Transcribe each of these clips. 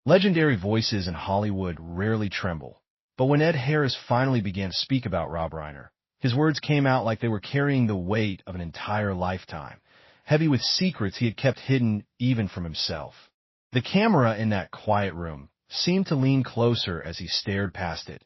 Legendary voices in Hollywood rarely tremble. But when Ed Harris finally began to speak about Rob Reiner, his words came out like they were carrying the weight of an entire lifetime, heavy with secrets he had kept hidden even from himself. The camera in that quiet room seemed to lean closer as he stared past it,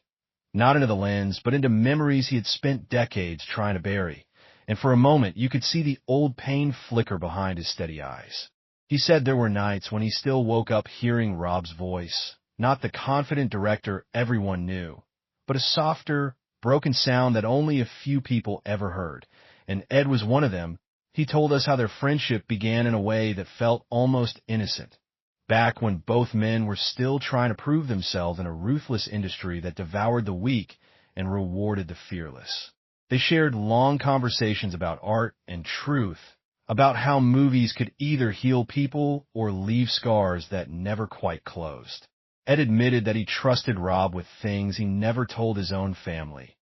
not into the lens, but into memories he had spent decades trying to bury, and for a moment you could see the old pain flicker behind his steady eyes. He said there were nights when he still woke up hearing Rob's voice, not the confident director everyone knew, but a softer, broken sound that only a few people ever heard, and Ed was one of them. He told us how their friendship began in a way that felt almost innocent, back when both men were still trying to prove themselves in a ruthless industry that devoured the weak and rewarded the fearless. They shared long conversations about art and truth, about how movies could either heal people or leave scars that never quite closed. Ed admitted that he trusted Rob with things he never told his own family.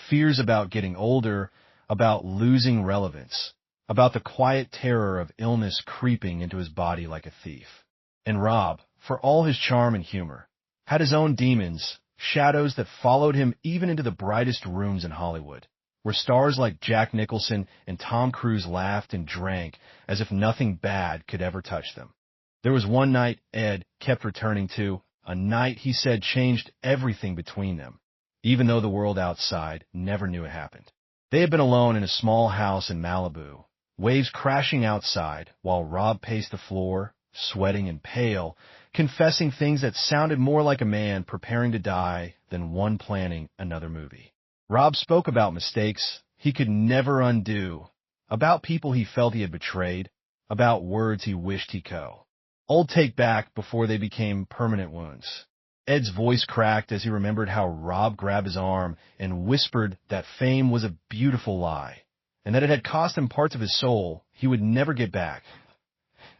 Fears about getting older, about losing relevance, about the quiet terror of illness creeping into his body like a thief. And Rob, for all his charm and humor, had his own demons, shadows that followed him even into the brightest rooms in Hollywood, where stars like Jack Nicholson and Tom Cruise laughed and drank as if nothing bad could ever touch them. There was one night Ed kept returning to, a night he said changed everything between them, even though the world outside never knew it happened. They had been alone in a small house in Malibu, waves crashing outside, while Rob paced the floor, sweating and pale, confessing things that sounded more like a man preparing to die than one planning another movie. Rob spoke about mistakes he could never undo, about people he felt he had betrayed, about words he wished he could old take back before they became permanent wounds. Ed's voice cracked as he remembered how Rob grabbed his arm and whispered that fame was a beautiful lie, and that it had cost him parts of his soul he would never get back.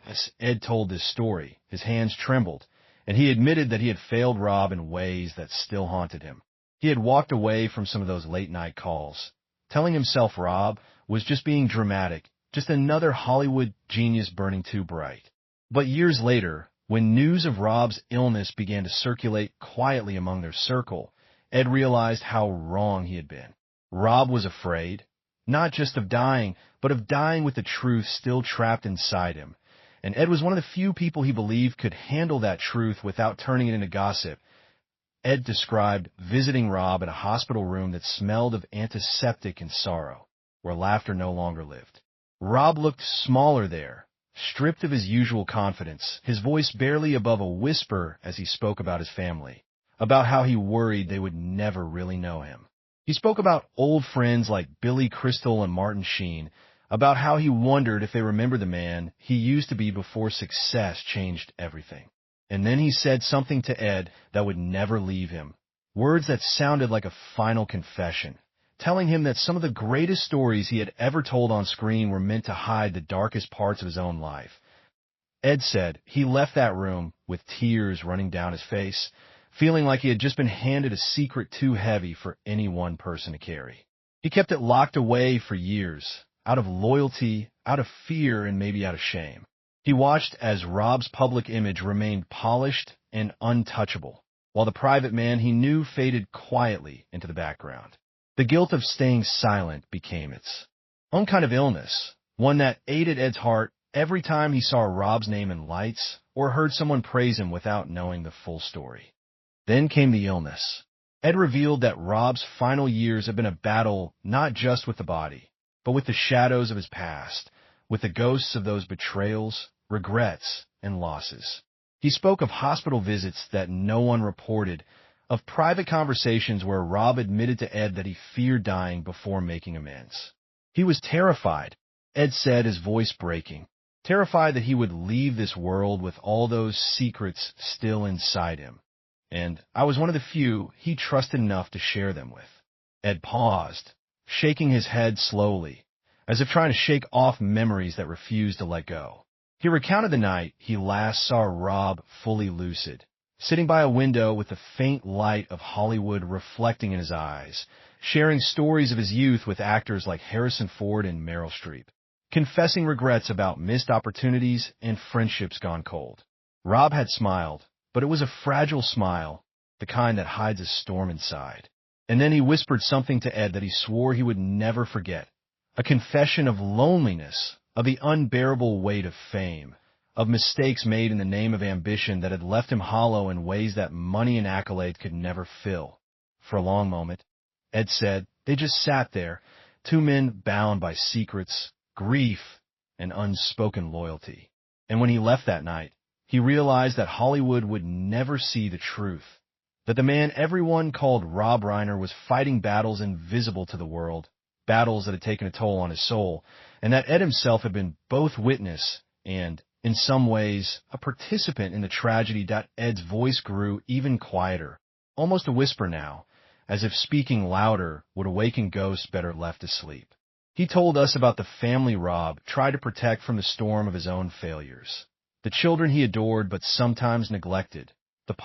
As Ed told this story, his hands trembled, and he admitted that he had failed Rob in ways that still haunted him. He had walked away from some of those late-night calls, telling himself Rob was just being dramatic, just another Hollywood genius burning too bright. But years later, when news of Rob's illness began to circulate quietly among their circle, Ed realized how wrong he had been. Rob was afraid, not just of dying, but of dying with the truth still trapped inside him. And Ed was one of the few people he believed could handle that truth without turning it into gossip. Ed described visiting Rob in a hospital room that smelled of antiseptic and sorrow, where laughter no longer lived. Rob looked smaller there, stripped of his usual confidence, his voice barely above a whisper as he spoke about his family, about how he worried they would never really know him. He spoke about old friends like Billy Crystal and Martin Sheen, about how he wondered if they remember the man he used to be before success changed everything. And then he said something to Ed that would never leave him, words that sounded like a final confession, telling him that some of the greatest stories he had ever told on screen were meant to hide the darkest parts of his own life. Ed said he left that room with tears running down his face, feeling like he had just been handed a secret too heavy for any one person to carry. He kept it locked away for years, out of loyalty, out of fear, and maybe out of shame. He watched as Rob's public image remained polished and untouchable, while the private man he knew faded quietly into the background. The guilt of staying silent became its own kind of illness, one that ate at Ed's heart every time he saw Rob's name in lights or heard someone praise him without knowing the full story. Then came the illness. Ed revealed that Rob's final years had been a battle not just with the body, but with the shadows of his past, with the ghosts of those betrayals, regrets, and losses. He spoke of hospital visits that no one reported, of private conversations where Rob admitted to Ed that he feared dying before making amends. He was terrified, Ed said, his voice breaking, terrified that he would leave this world with all those secrets still inside him. And I was one of the few he trusted enough to share them with. Ed paused, shaking his head slowly, as if trying to shake off memories that refused to let go. He recounted the night he last saw Rob fully lucid, sitting by a window with the faint light of Hollywood reflecting in his eyes, sharing stories of his youth with actors like Harrison Ford and Meryl Streep, confessing regrets about missed opportunities and friendships gone cold. Rob had smiled, but it was a fragile smile, the kind that hides a storm inside. And then he whispered something to Ed that he swore he would never forget, a confession of loneliness, of the unbearable weight of fame, of mistakes made in the name of ambition that had left him hollow in ways that money and accolade could never fill. For a long moment, Ed said, they just sat there, two men bound by secrets, grief, and unspoken loyalty. And when he left that night, he realized that Hollywood would never see the truth, that the man everyone called Rob Reiner was fighting battles invisible to the world, battles that had taken a toll on his soul, and that Ed himself had been both witness and, in some ways, a participant in the tragedy. Ed's voice grew even quieter, almost a whisper now, as if speaking louder would awaken ghosts better left asleep. He told us about the family Rob tried to protect from the storm of his own failures, the children he adored but sometimes neglected, the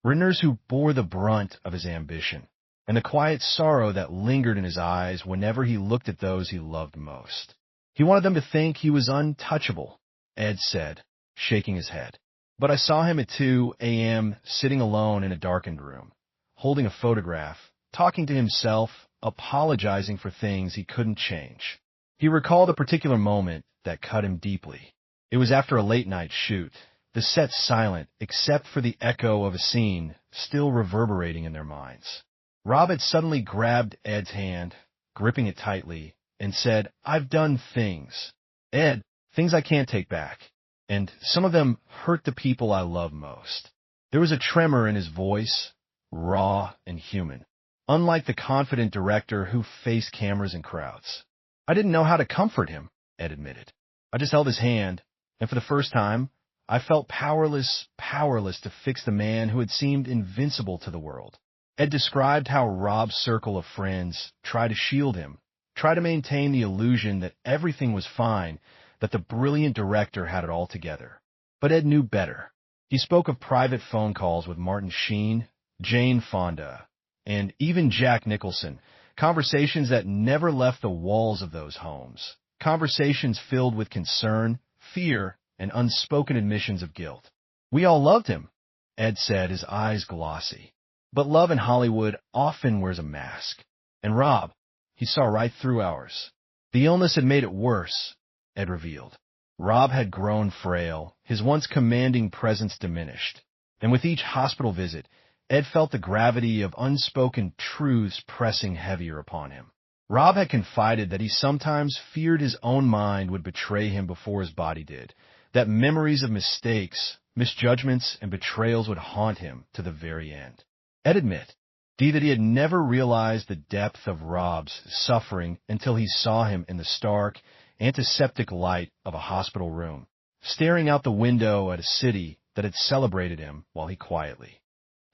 Reiners who bore the brunt of his ambition, and the quiet sorrow that lingered in his eyes whenever he looked at those he loved most. He wanted them to think he was untouchable, Ed said, shaking his head. But I saw him at 2 a.m. sitting alone in a darkened room, holding a photograph, talking to himself, apologizing for things he couldn't change. He recalled a particular moment that cut him deeply. It was after a late-night shoot, the set silent except for the echo of a scene still reverberating in their minds. Rob had suddenly grabbed Ed's hand, gripping it tightly, and said, I've done things, Ed, things I can't take back, and some of them hurt the people I love most. There was a tremor in his voice, raw and human, unlike the confident director who faced cameras and crowds. I didn't know how to comfort him, Ed admitted. I just held his hand, and for the first time, I felt powerless to fix the man who had seemed invincible to the world. Ed described how Rob's circle of friends tried to shield him, tried to maintain the illusion that everything was fine, that the brilliant director had it all together. But Ed knew better. He spoke of private phone calls with Martin Sheen, Jane Fonda, and even Jack Nicholson, conversations that never left the walls of those homes, conversations filled with concern, fear, and unspoken admissions of guilt. We all loved him, Ed said, his eyes glossy. But love in Hollywood often wears a mask. And Rob, he saw right through ours. The illness had made it worse, Ed revealed. Rob had grown frail, his once commanding presence diminished. And with each hospital visit, Ed felt the gravity of unspoken truths pressing heavier upon him. Rob had confided that he sometimes feared his own mind would betray him before his body did, that memories of mistakes, misjudgments, and betrayals would haunt him to the very end. Ed admitted that he had never realized the depth of Rob's suffering until he saw him in the stark, antiseptic light of a hospital room, staring out the window at a city that had celebrated him while he quietly.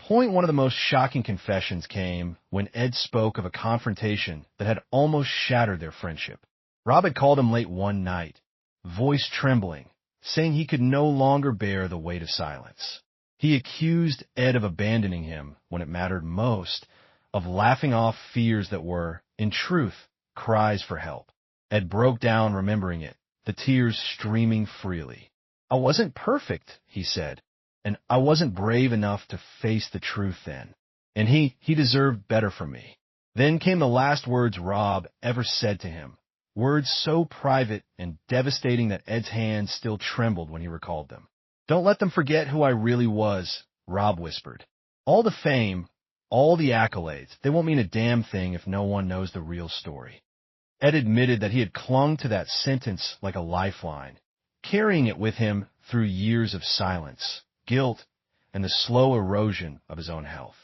One of the most shocking confessions came when Ed spoke of a confrontation that had almost shattered their friendship. Rob had called him late one night, voice trembling, saying he could no longer bear the weight of silence. He accused Ed of abandoning him when it mattered most, of laughing off fears that were, in truth, cries for help. Ed broke down remembering it, the tears streaming freely. I wasn't perfect, he said, and I wasn't brave enough to face the truth then. And he deserved better from me. Then came the last words Rob ever said to him, words so private and devastating that Ed's hands still trembled when he recalled them. Don't let them forget who I really was, Rob whispered. All the fame, all the accolades, they won't mean a damn thing if no one knows the real story. Ed admitted that he had clung to that sentence like a lifeline, carrying it with him through years of silence, guilt, and the slow erosion of his own health.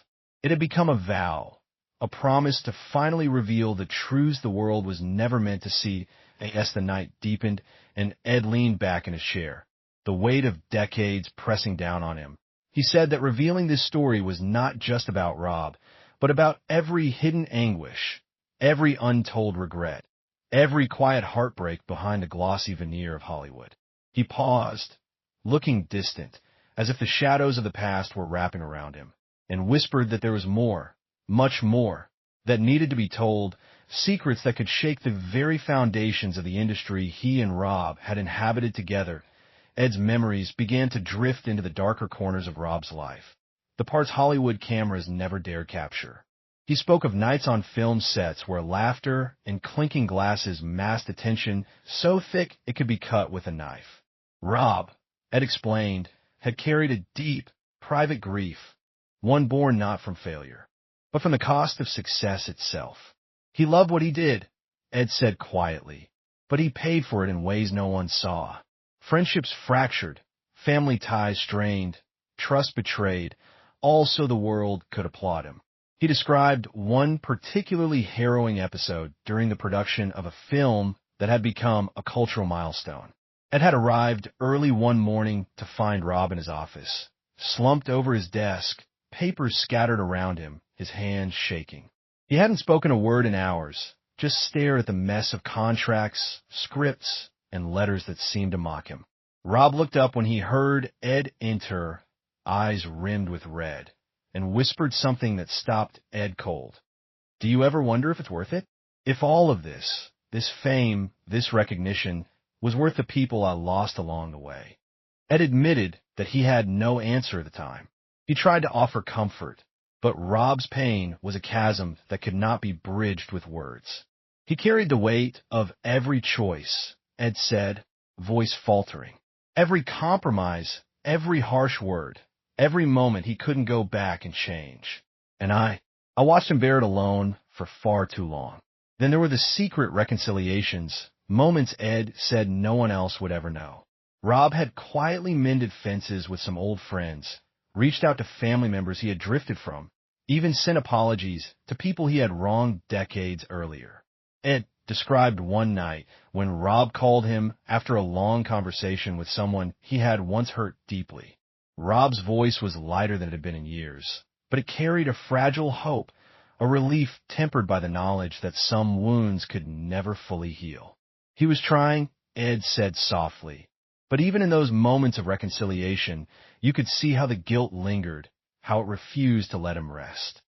It had become a vow, a promise to finally reveal the truths the world was never meant to see. As the night deepened, and Ed leaned back in his chair, the weight of decades pressing down on him. He said that revealing this story was not just about Rob, but about every hidden anguish, every untold regret, every quiet heartbreak behind the glossy veneer of Hollywood. He paused, looking distant, as if the shadows of the past were wrapping around him, and whispered that there was more, much more, that needed to be told, secrets that could shake the very foundations of the industry he and Rob had inhabited together, Ed's memories began to drift into the darker corners of Rob's life, the parts Hollywood cameras never dared capture. He spoke of nights on film sets where laughter and clinking glasses masked attention so thick it could be cut with a knife. Rob, Ed explained, had carried a deep, private grief, one born not from failure, but from the cost of success itself. He loved what he did, Ed said quietly, but he paid for it in ways no one saw. Friendships fractured, family ties strained, trust betrayed, all so the world could applaud him. He described one particularly harrowing episode during the production of a film that had become a cultural milestone. Ed had arrived early one morning to find Rob in his office, slumped over his desk, papers scattered around him, his hands shaking. He hadn't spoken a word in hours, just stared at the mess of contracts, scripts, and letters that seemed to mock him. Rob looked up when he heard Ed enter, eyes rimmed with red, and whispered something that stopped Ed cold. "Do you ever wonder if it's worth it? If all of this fame, this recognition, was worth the people I lost along the way?" Ed admitted that he had no answer at the time. He tried to offer comfort, but Rob's pain was a chasm that could not be bridged with words. He carried the weight of every choice, Ed said, voice faltering. Every compromise, every harsh word, every moment he couldn't go back and change. And I watched him bear it alone for far too long. Then there were the secret reconciliations, moments Ed said no one else would ever know. Rob had quietly mended fences with some old friends, reached out to family members he had drifted from, even sent apologies to people he had wronged decades earlier. Ed described one night when Rob called him after a long conversation with someone he had once hurt deeply. Rob's voice was lighter than it had been in years, but it carried a fragile hope, a relief tempered by the knowledge that some wounds could never fully heal. He was trying, Ed said softly, but even in those moments of reconciliation, you could see how the guilt lingered, how it refused to let him rest.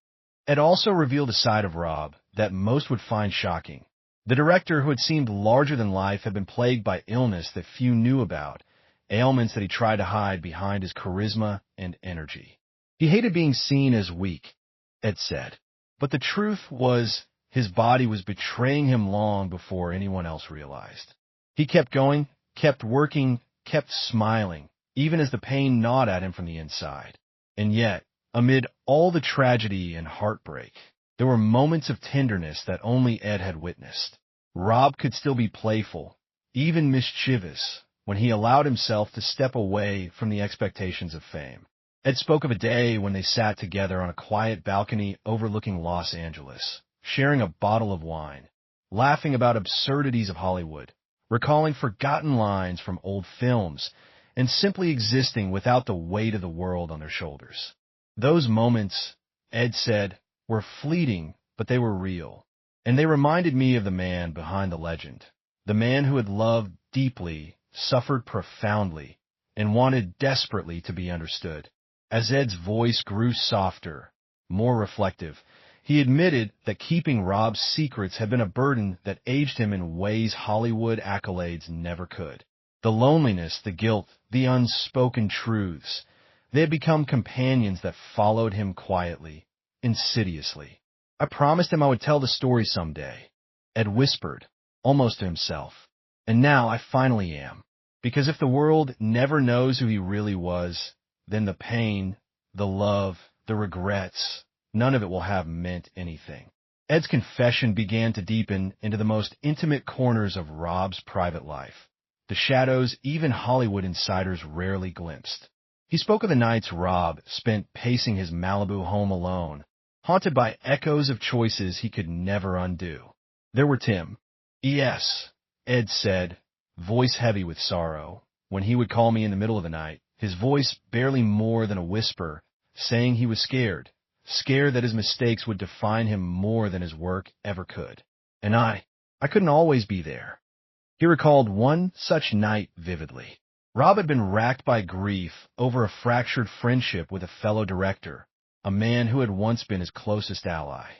Ed also revealed a side of Rob that most would find shocking. The director, who had seemed larger than life, had been plagued by illness that few knew about, ailments that he tried to hide behind his charisma and energy. He hated being seen as weak, Ed said, but the truth was his body was betraying him long before anyone else realized. He kept going, kept working, kept smiling, even as the pain gnawed at him from the inside. And yet, amid all the tragedy and heartbreak, there were moments of tenderness that only Ed had witnessed. Rob could still be playful, even mischievous, when he allowed himself to step away from the expectations of fame. Ed spoke of a day when they sat together on a quiet balcony overlooking Los Angeles, sharing a bottle of wine, laughing about absurdities of Hollywood, recalling forgotten lines from old films, and simply existing without the weight of the world on their shoulders. Those moments, Ed said, were fleeting, but they were real, and they reminded me of the man behind the legend, the man who had loved deeply, suffered profoundly, and wanted desperately to be understood. As Ed's voice grew softer, more reflective, he admitted that keeping Rob's secrets had been a burden that aged him in ways Hollywood accolades never could. The loneliness, the guilt, the unspoken truths, they had become companions that followed him quietly, insidiously. "I promised him I would tell the story someday," Ed whispered, almost to himself. "And now I finally am. Because if the world never knows who he really was, then the pain, the love, the regrets, none of it will have meant anything." Ed's confession began to deepen into the most intimate corners of Rob's private life, the shadows even Hollywood insiders rarely glimpsed. He spoke of the nights Rob spent pacing his Malibu home alone, haunted by echoes of choices he could never undo. There were Tim. "Yes," Ed said, voice heavy with sorrow, when he would call me in the middle of the night, his voice barely more than a whisper, saying he was scared that his mistakes would define him more than his work ever could. And I couldn't always be there. He recalled one such night vividly. Rob had been racked by grief over a fractured friendship with a fellow director, a man who had once been his closest ally.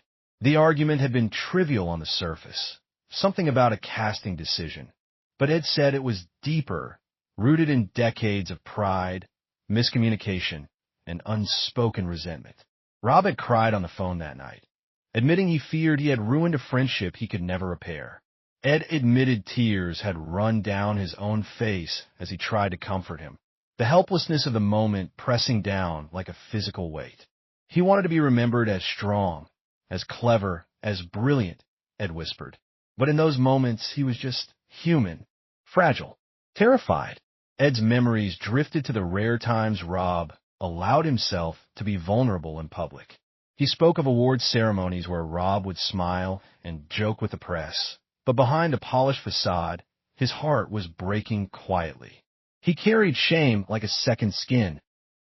The argument had been trivial on the surface, something about a casting decision, but Ed said it was deeper, rooted in decades of pride, miscommunication, and unspoken resentment. Rob had cried on the phone that night, admitting he feared he had ruined a friendship he could never repair. Ed admitted tears had run down his own face as he tried to comfort him, the helplessness of the moment pressing down like a physical weight. He wanted to be remembered as strong, as clever, as brilliant, Ed whispered. But in those moments, he was just human, fragile, terrified. Ed's memories drifted to the rare times Rob allowed himself to be vulnerable in public. He spoke of award ceremonies where Rob would smile and joke with the press, but behind a polished facade, his heart was breaking quietly. He carried shame like a second skin,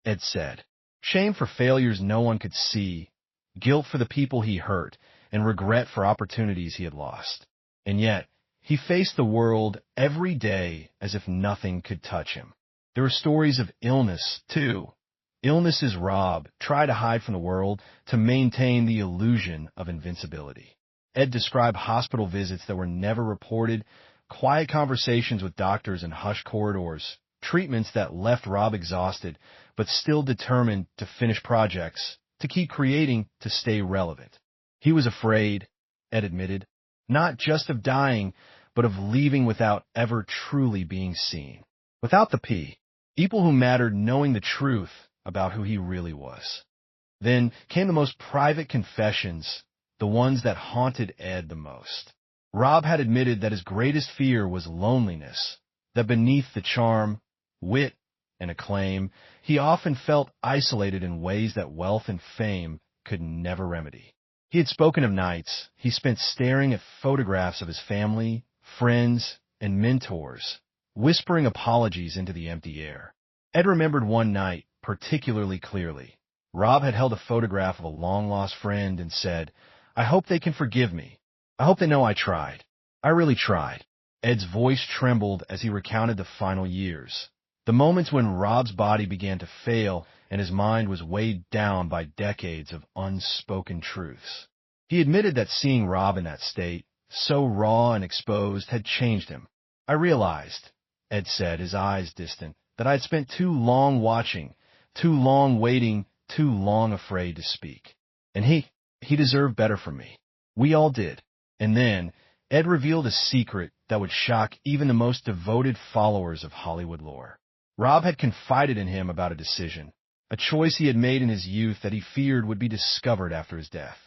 Ed said. Shame for failures no one could see, guilt for the people he hurt, and regret for opportunities he had lost. And yet, he faced the world every day as if nothing could touch him. There were stories of illness, too. Illnesses Rob tried to hide from the world to maintain the illusion of invincibility. Ed described hospital visits that were never reported, quiet conversations with doctors in hushed corridors, treatments that left Rob exhausted, but still determined to finish projects, to keep creating, to stay relevant. He was afraid, Ed admitted, not just of dying, but of leaving without ever truly being seen. Without the P, people who mattered knowing the truth about who he really was. Then came the most private confessions, the ones that haunted Ed the most. Rob had admitted that his greatest fear was loneliness, that beneath the charm, wit, and acclaim, he often felt isolated in ways that wealth and fame could never remedy. He had spoken of nights he spent staring at photographs of his family, friends, and mentors, whispering apologies into the empty air. Ed remembered one night particularly clearly. Rob had held a photograph of a long-lost friend and said, "I hope they can forgive me. I hope they know I tried. I really tried." Ed's voice trembled as he recounted the final years, the moments when Rob's body began to fail and his mind was weighed down by decades of unspoken truths. He admitted that seeing Rob in that state, so raw and exposed, had changed him. "I realized," Ed said, his eyes distant, "that I had spent too long watching, too long waiting, too long afraid to speak. And he deserved better from me. We all did." And then, Ed revealed a secret that would shock even the most devoted followers of Hollywood lore. Rob had confided in him about a decision, a choice he had made in his youth that he feared would be discovered after his death.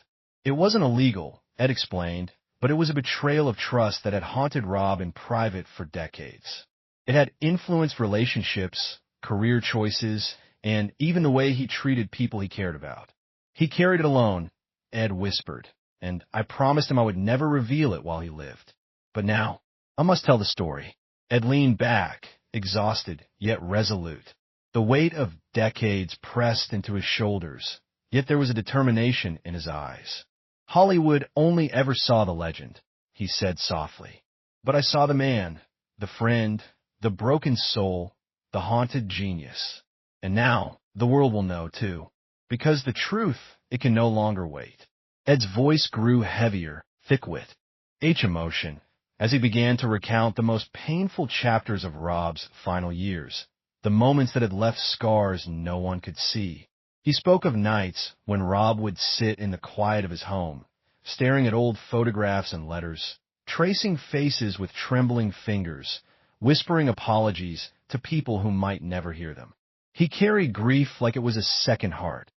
It wasn't illegal, Ed explained, but it was a betrayal of trust that had haunted Rob in private for decades. It had influenced relationships, career choices, and even the way he treated people he cared about. "He carried it alone," Ed whispered, "and I promised him I would never reveal it while he lived. But now, I must tell the story." Ed leaned back, exhausted, yet resolute. The weight of decades pressed into his shoulders, yet there was a determination in his eyes. "Hollywood only ever saw the legend," he said softly. "But I saw the man, the friend, the broken soul, the haunted genius. And now the world will know, too. Because the truth, it can no longer wait." Ed's voice grew heavier, thick with emotion, as he began to recount the most painful chapters of Rob's final years, the moments that had left scars no one could see. He spoke of nights when Rob would sit in the quiet of his home, staring at old photographs and letters, tracing faces with trembling fingers, whispering apologies to people who might never hear them. He carried grief like it was a second heart,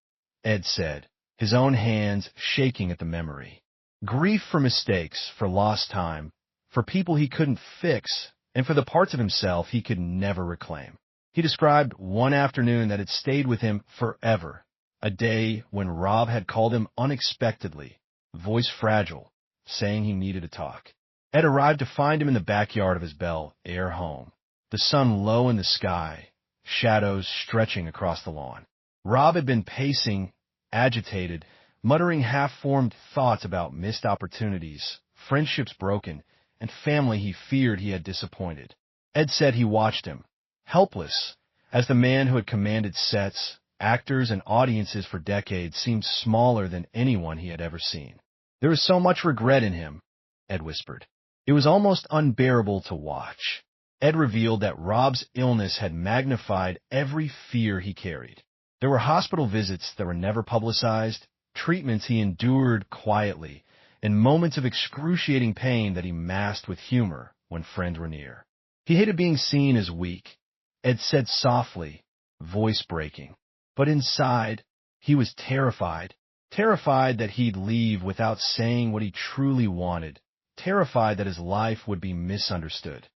Ed said, his own hands shaking at the memory. Grief for mistakes, for lost time, for people he couldn't fix, and for the parts of himself he could never reclaim. He described one afternoon that had stayed with him forever, a day when Rob had called him unexpectedly, voice fragile, saying he needed to talk. Ed arrived to find him in the backyard of his Bel Air home, the sun low in the sky, shadows stretching across the lawn. Rob had been pacing, agitated, muttering half-formed thoughts about missed opportunities, friendships broken, and family he feared he had disappointed. Ed said he watched him, helpless, as the man who had commanded sets, actors, and audiences for decades seemed smaller than anyone he had ever seen. "There was so much regret in him," Ed whispered. "It was almost unbearable to watch." Ed revealed that Rob's illness had magnified every fear he carried. There were hospital visits that were never publicized, treatments he endured quietly, and moments of excruciating pain that he masked with humor when friends were near. He hated being seen as weak, Ed said softly, voice breaking. But inside, he was terrified. Terrified that he'd leave without saying what he truly wanted. Terrified that his life would be misunderstood.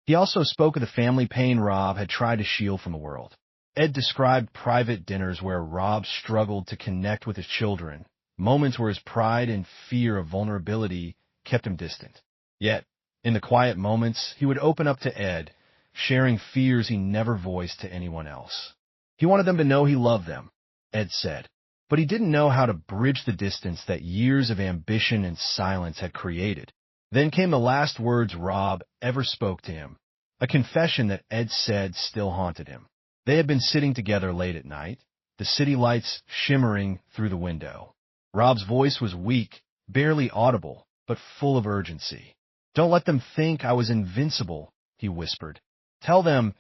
He also spoke of the family pain Rob had tried to shield from the world. Ed described private dinners where Rob struggled to connect with his children, moments where his pride and fear of vulnerability kept him distant. Yet, in the quiet moments, he would open up to Ed, sharing fears he never voiced to anyone else. He wanted them to know he loved them, Ed said, but he didn't know how to bridge the distance that years of ambition and silence had created. Then came the last words Rob ever spoke to him, a confession that Ed said still haunted him. They had been sitting together late at night, the city lights shimmering through the window. Rob's voice was weak, barely audible, but full of urgency. "Don't let them think I was invincible," he whispered. Tell them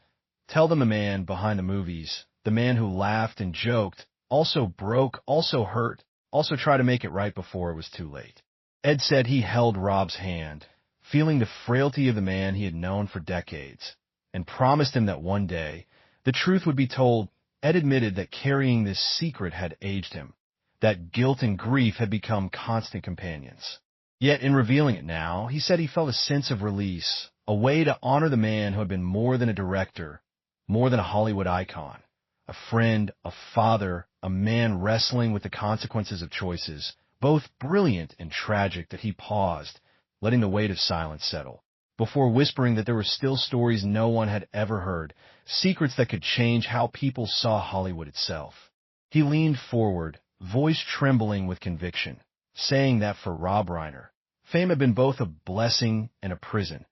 the man behind the movies, the man who laughed and joked, also broke, also hurt, also tried to make it right before it was too late." Ed said he held Rob's hand, feeling the frailty of the man he had known for decades, and promised him that one day the truth would be told. Ed admitted that carrying this secret had aged him, that guilt and grief had become constant companions. Yet in revealing it now, he said he felt a sense of release, a way to honor the man who had been more than a director, more than a Hollywood icon, a friend, a father, a man wrestling with the consequences of choices, both brilliant and tragic. That he paused, letting the weight of silence settle, before whispering that there were still stories no one had ever heard, secrets that could change how people saw Hollywood itself. He leaned forward, voice trembling with conviction, saying that for Rob Reiner, fame had been both a blessing and a prison,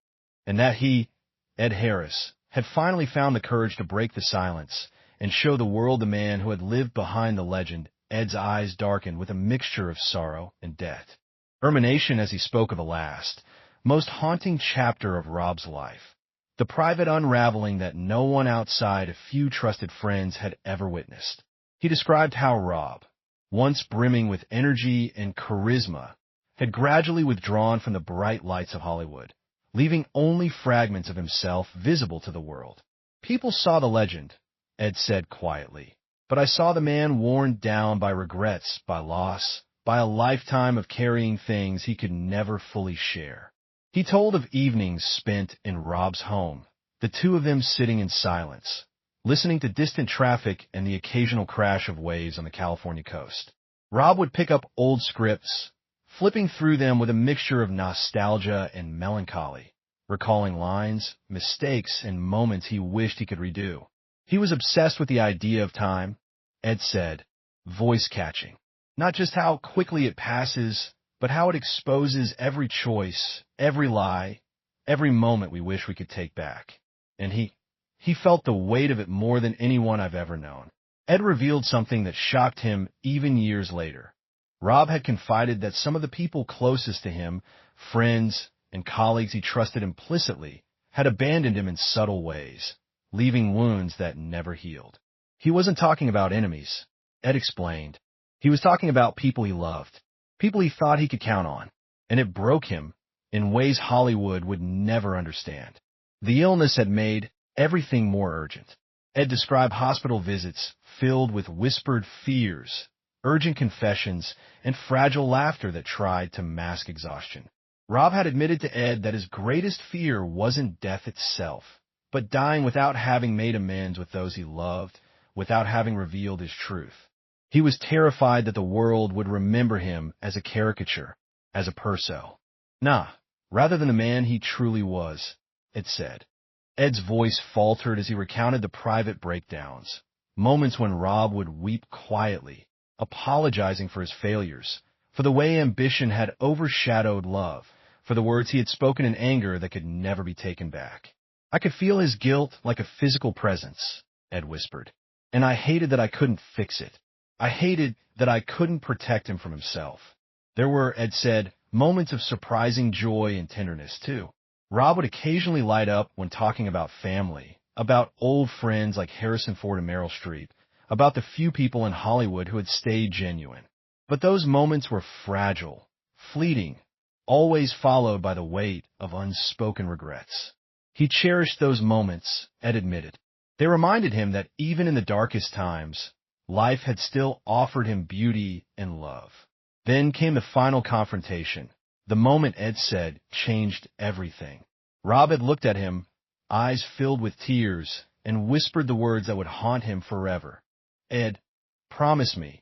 and that he, Ed Harris, had finally found the courage to break the silence and show the world the man who had lived behind the legend. Ed's eyes darkened with a mixture of sorrow and death. Rumination as he spoke of the last, most haunting chapter of Rob's life, the private unraveling that no one outside a few trusted friends had ever witnessed. He described how Rob, once brimming with energy and charisma, had gradually withdrawn from the bright lights of Hollywood, leaving only fragments of himself visible to the world. "People saw the legend," Ed said quietly, "but I saw the man worn down by regrets, by loss, by a lifetime of carrying things he could never fully share." He told of evenings spent in Rob's home, the two of them sitting in silence, listening to distant traffic and the occasional crash of waves on the California coast. Rob would pick up old scripts, flipping through them with a mixture of nostalgia and melancholy, recalling lines, mistakes, and moments he wished he could redo. He was obsessed with the idea of time, Ed said, voice catching. Not just how quickly it passes, but how it exposes every choice, every lie, every moment we wish we could take back. And he felt the weight of it more than anyone I've ever known. Ed revealed something that shocked him even years later. Rob had confided that some of the people closest to him, friends and colleagues he trusted implicitly, had abandoned him in subtle ways, leaving wounds that never healed. He wasn't talking about enemies, Ed explained. He was talking about people he loved, people he thought he could count on, and it broke him in ways Hollywood would never understand. The illness had made everything more urgent. Ed described hospital visits filled with whispered fears, urgent confessions, and fragile laughter that tried to mask exhaustion. Rob had admitted to Ed that his greatest fear wasn't death itself, but dying without having made amends with those he loved, without having revealed his truth. He was terrified that the world would remember him as a caricature, as a perso. Nah, rather than the man he truly was, Ed said. Ed's voice faltered as he recounted the private breakdowns, moments when Rob would weep quietly, apologizing for his failures, for the way ambition had overshadowed love, for the words he had spoken in anger that could never be taken back. "I could feel his guilt like a physical presence," Ed whispered, "and I hated that I couldn't fix it. I hated that I couldn't protect him from himself." There were, Ed said, moments of surprising joy and tenderness, too. Rob would occasionally light up when talking about family, about old friends like Harrison Ford and Meryl Streep, about the few people in Hollywood who had stayed genuine. But those moments were fragile, fleeting, always followed by the weight of unspoken regrets. He cherished those moments, Ed admitted. They reminded him that even in the darkest times, life had still offered him beauty and love. Then came the final confrontation. The moment, Ed said, changed everything. Rob had looked at him, eyes filled with tears, and whispered the words that would haunt him forever. Ed, promise me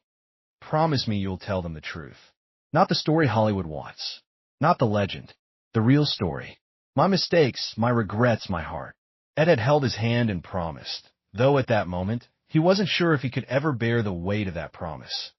you'll tell them the truth. Not the story Hollywood wants. Not the legend. The real story. My mistakes, my regrets, my heart. Ed had held his hand and promised, though at that moment, he wasn't sure if he could ever bear the weight of that promise.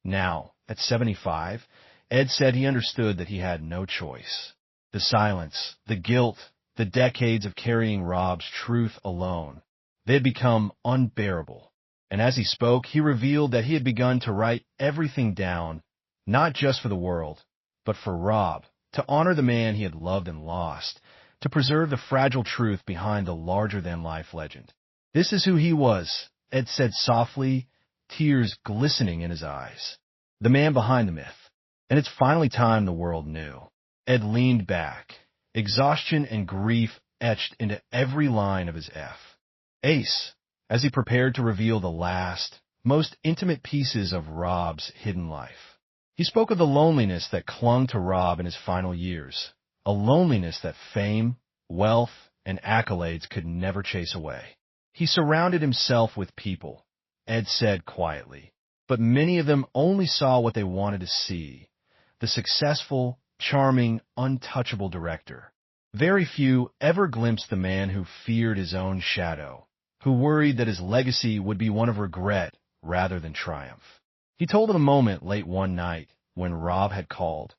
Now, at 75, Ed said he understood that he had no choice. The silence, the guilt, the decades of carrying Rob's truth alone, they had become unbearable. And as he spoke, he revealed that he had begun to write everything down, not just for the world, but for Rob, to honor the man he had loved and lost, to preserve the fragile truth behind the larger-than-life legend. This is who he was, Ed said softly, tears glistening in his eyes. The man behind the myth. And it's finally time the world knew. Ed leaned back, exhaustion and grief etched into every line of his Ace, as he prepared to reveal the last, most intimate pieces of Rob's hidden life. He spoke of the loneliness that clung to Rob in his final years, a loneliness that fame, wealth, and accolades could never chase away. He surrounded himself with people, Ed said quietly, but many of them only saw what they wanted to see. The successful, charming, untouchable director. Very few ever glimpsed the man who feared his own shadow, who worried that his legacy would be one of regret rather than triumph. He told of a moment late one night when Rob had called,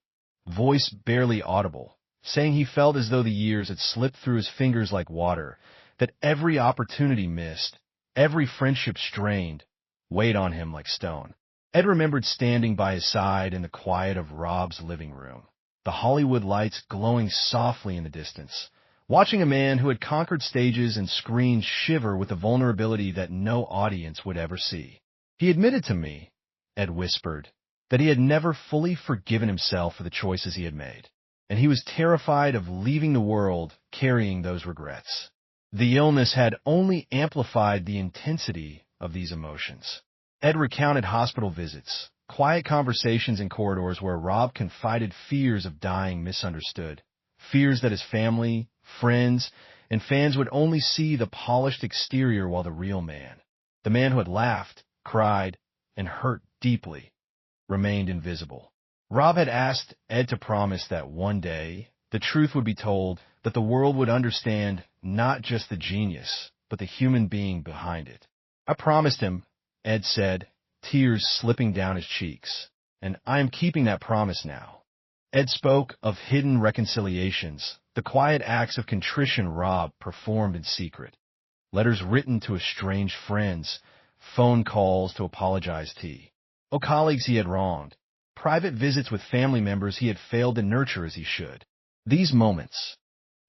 voice barely audible, saying he felt as though the years had slipped through his fingers like water, that every opportunity missed, every friendship strained, weighed on him like stone. Ed remembered standing by his side in the quiet of Rob's living room, the Hollywood lights glowing softly in the distance, watching a man who had conquered stages and screens shiver with a vulnerability that no audience would ever see. He admitted to me, Ed whispered, that he had never fully forgiven himself for the choices he had made, and he was terrified of leaving the world carrying those regrets. The illness had only amplified the intensity of these emotions. Ed recounted hospital visits, quiet conversations in corridors where Rob confided fears of dying misunderstood, fears that his family, friends, and fans would only see the polished exterior while the real man, the man who had laughed, cried, and hurt deeply, remained invisible. Rob had asked Ed to promise that one day the truth would be told, that the world would understand not just the genius, but the human being behind it. I promised him, Ed said, tears slipping down his cheeks, and I am keeping that promise now. Ed spoke of hidden reconciliations, the quiet acts of contrition Rob performed in secret, letters written to estranged friends, phone calls to apologize to colleagues he had wronged, private visits with family members he had failed to nurture as he should. These moments,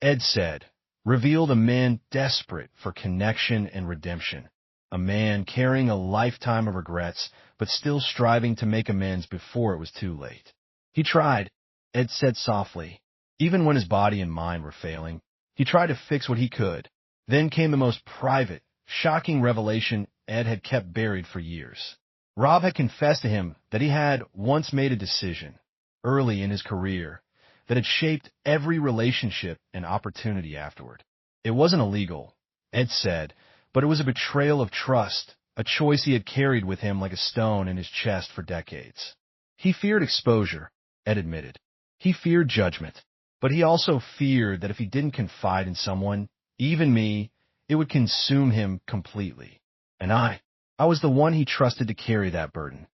Ed said, revealed a man desperate for connection and redemption. A man carrying a lifetime of regrets, but still striving to make amends before it was too late. He tried, Ed said softly. Even when his body and mind were failing, he tried to fix what he could. Then came the most private, shocking revelation Ed had kept buried for years. Rob had confessed to him that he had once made a decision, early in his career, that had shaped every relationship and opportunity afterward. It wasn't illegal, Ed said, but it was a betrayal of trust, a choice he had carried with him like a stone in his chest for decades. He feared exposure, Ed admitted. He feared judgment, but he also feared that if he didn't confide in someone, even me, it would consume him completely. And I was the one he trusted to carry that burden.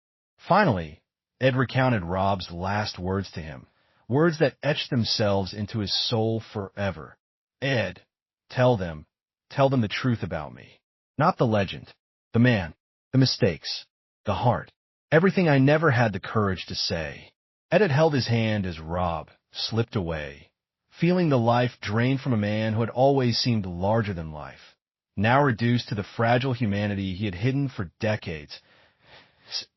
Finally, Ed recounted Rob's last words to him, words that etched themselves into his soul forever. Ed, tell them the truth about me. Not the legend, the man, the mistakes, the heart, everything I never had the courage to say. Ed had held his hand as Rob slipped away, feeling the life drained from a man who had always seemed larger than life, now reduced to the fragile humanity he had hidden for decades.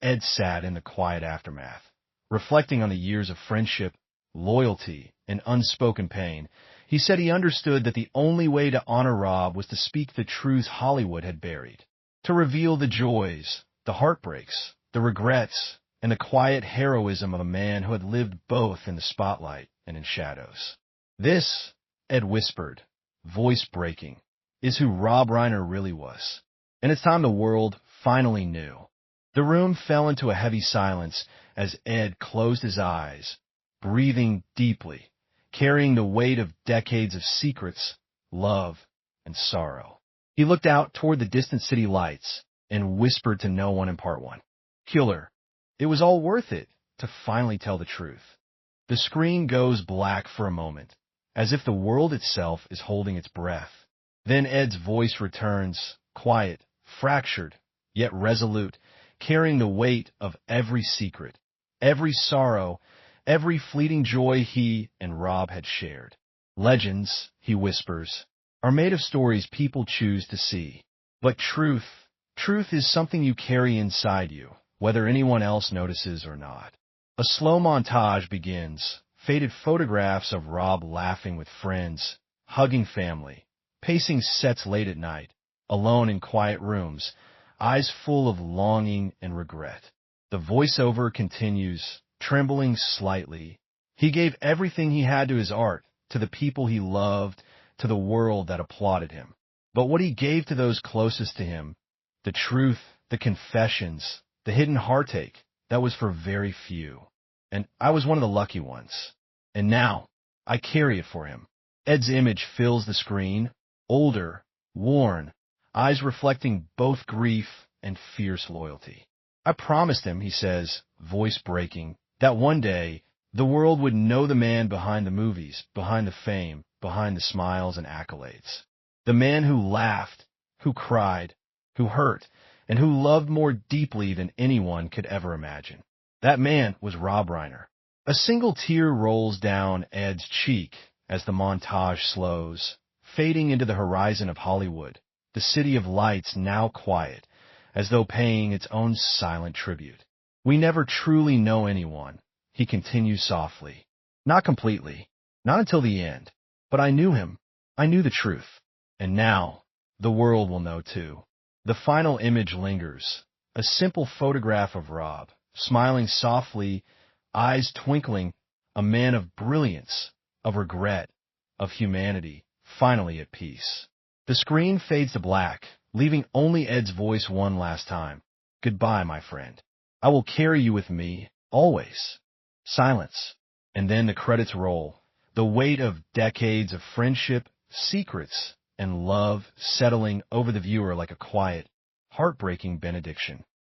Ed sat in the quiet aftermath, reflecting on the years of friendship, loyalty, and unspoken pain. He said he understood that the only way to honor Rob was to speak the truths Hollywood had buried, to reveal the joys, the heartbreaks, the regrets, and the quiet heroism of a man who had lived both in the spotlight and in shadows. This, Ed whispered, voice breaking, is who Rob Reiner really was. And it's time the world finally knew. The room fell into a heavy silence as Ed closed his eyes, breathing deeply, carrying the weight of decades of secrets, love, and sorrow. He looked out toward the distant city lights and whispered to no one in part one, "Killer, it was all worth it to finally tell the truth." The screen goes black for a moment, as if the world itself is holding its breath. Then Ed's voice returns, quiet, fractured, yet resolute, carrying the weight of every secret, every sorrow, every fleeting joy he and Rob had shared. Legends, he whispers, are made of stories people choose to see. But truth is something you carry inside you, whether anyone else notices or not. A slow montage begins, faded photographs of Rob laughing with friends, hugging family, pacing sets late at night, alone in quiet rooms, eyes full of longing and regret. The voiceover continues, trembling slightly. He gave everything he had to his art, to the people he loved, to the world that applauded him. But what he gave to those closest to him, the truth, the confessions, the hidden heartache, that was for very few. And I was one of the lucky ones. And now, I carry it for him. Ed's image fills the screen, older, worn, eyes reflecting both grief and fierce loyalty. I promised him, he says, voice breaking, that one day the world would know the man behind the movies, behind the fame, behind the smiles and accolades. The man who laughed, who cried, who hurt, and who loved more deeply than anyone could ever imagine. That man was Rob Reiner. A single tear rolls down Ed's cheek as the montage slows, fading into the horizon of Hollywood, the city of lights now quiet, as though paying its own silent tribute. We never truly know anyone, he continues softly. Not completely, not until the end. But I knew him. I knew the truth. And now, the world will know too. The final image lingers, a simple photograph of Rob, smiling softly, eyes twinkling, a man of brilliance, of regret, of humanity, finally at peace. The screen fades to black, leaving only Ed's voice one last time. Goodbye, my friend. I will carry you with me, always. Silence. And then the credits roll, the weight of decades of friendship, secrets, and love settling over the viewer like a quiet, heartbreaking benediction.